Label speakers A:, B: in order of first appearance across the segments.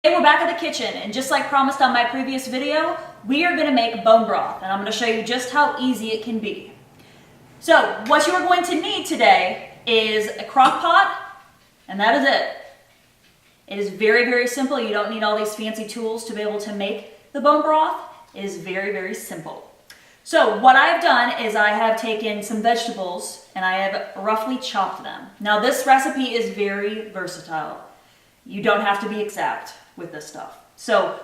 A: Hey, we're back at the kitchen, and just like promised on my previous video, we are going to make bone broth, and I'm going to show you just how easy it can be. So what you are going to need today is a crock pot, and that is it. It is very, very simple. You don't need all these fancy tools to be able to make the bone broth. It is very, very simple. So what I've done is I have taken some vegetables and I have roughly chopped them. Now this recipe is very versatile. You don't have to be exact with this stuff. So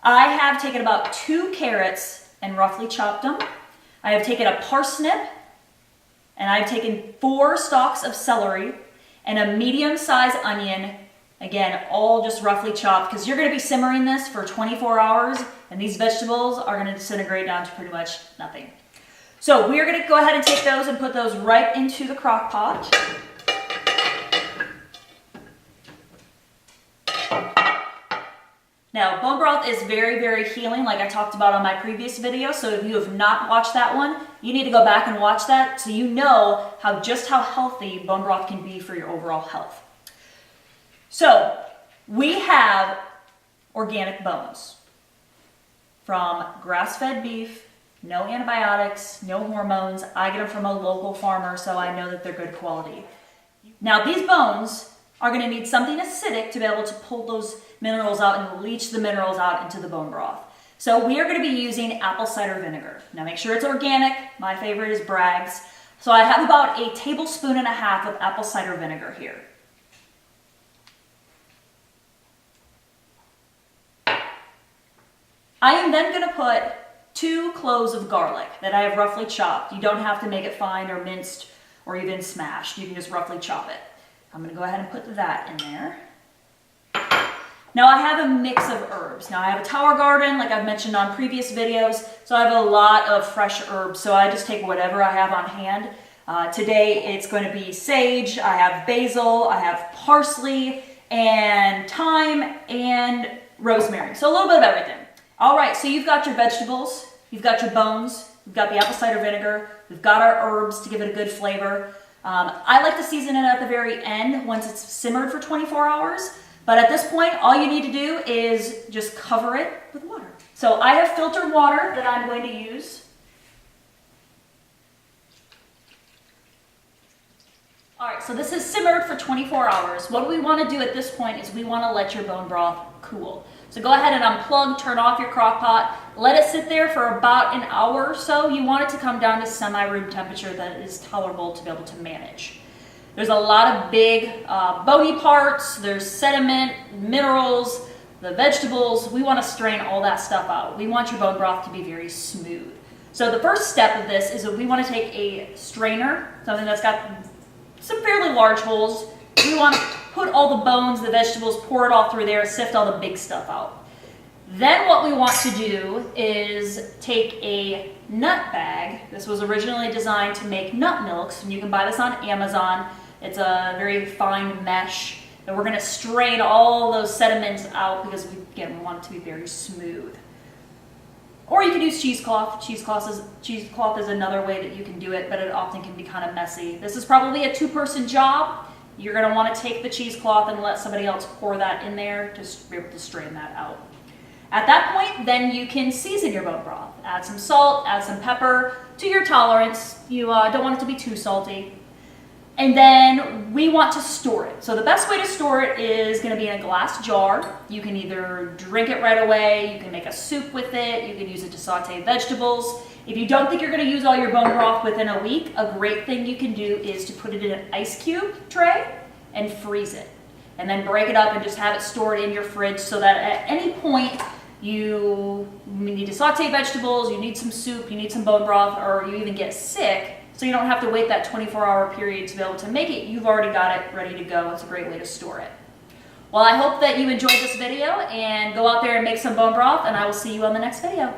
A: I have taken about 2 carrots and roughly chopped them. I have taken a parsnip and I've taken 4 stalks of celery and a medium-sized onion. Again, all just roughly chopped because you're going to be simmering this for 24 hours and these vegetables are going to disintegrate down to pretty much nothing. So we are going to go ahead and take those and put those right into the crock pot. Now, bone broth is very, very healing, like I talked about on my previous video. So if you have not watched that one, you need to go back and watch that so you know just how healthy bone broth can be for your overall health. So we have organic bones from grass-fed beef, no antibiotics, no hormones. I get them from a local farmer, so I know that they're good quality. Now these bones are going to need something acidic to be able to pull those minerals out and leach the minerals out into the bone broth. So we are going to be using apple cider vinegar. Now make sure it's organic. My favorite is Bragg's. So I have about 1.5 tablespoons of apple cider vinegar here. I am then going to put 2 cloves of garlic that I have roughly chopped. You don't have to make it fine or minced or even smashed. You can just roughly chop it. I'm going to go ahead and put that in there. Now I have a mix of herbs. Now I have a tower garden, like I've mentioned on previous videos, so I have a lot of fresh herbs, so I just take whatever I have on hand. Today it's going to be sage, I have basil, I have parsley, and thyme, and rosemary. So a little bit of everything. All right, so you've got your vegetables, you've got your bones, we've got the apple cider vinegar, we've got our herbs to give it a good flavor. I like to season it at the very end once it's simmered for 24 hours. But at this point, all you need to do is just cover it with water. So I have filtered water that I'm going to use. All right, so this is simmered for 24 hours. What we want to do at this point is we want to let your bone broth cool. So go ahead and unplug, turn off your crock pot, let it sit there for about an hour or so. You want it to come down to semi-room temperature that is tolerable to be able to manage. There's a lot of big bony parts, there's sediment, minerals, the vegetables. We want to strain all that stuff out. We want your bone broth to be very smooth. So the first step of this is that we want to take a strainer, something that's got some fairly large holes. We want to put all the bones, the vegetables, pour it all through there, sift all the big stuff out. Then what we want to do is take a nut bag. This was originally designed to make nut milks, and you can buy this on Amazon. It's a very fine mesh, and we're going to strain all those sediments out because we want it to be very smooth. Or you can use cheesecloth. Cheesecloth is another way that you can do it, but it often can be kind of messy. This is probably a 2-person job. You're going to want to take the cheesecloth and let somebody else pour that in there to be able to strain that out. At that point, then you can season your bone broth. Add some salt, add some pepper to your tolerance. You don't want it to be too salty. And then we want to store it. So the best way to store it is going to be in a glass jar. You can either drink it right away, you can make a soup with it, you can use it to saute vegetables. If you don't think you're going to use all your bone broth within a week, a great thing you can do is to put it in an ice cube tray and freeze it. And then break it up and just have it stored in your fridge so that at any point you need to saute vegetables, you need some soup, you need some bone broth, or you even get sick, so you don't have to wait that 24-hour period to be able to make it. You've already got it ready to go. It's a great way to store it. Well, I hope that you enjoyed this video and go out there and make some bone broth, and I will see you on the next video.